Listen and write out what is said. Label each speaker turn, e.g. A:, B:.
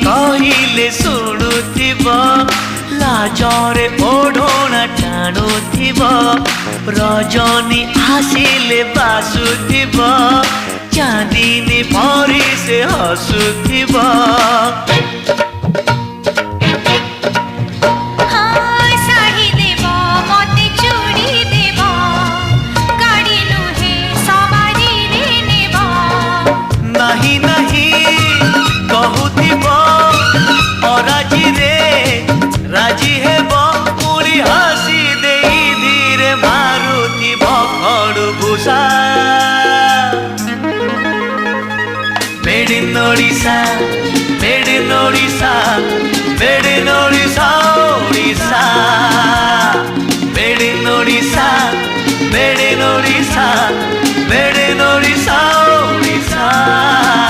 A: कहले शुणुथिब लाजरे ओढ़ना टाणुथिब रजनी आसिले बासुथिब चांदनी परी से हसुथिब नहीं नहीं कहूथिब अराजी रे राजी हेब पुरी हसी दे धीरे मारुथिब खड़भूषा made in Odisha made in Odisha made in Odisha Odisha made in Odisha made in Odisha made in Odisha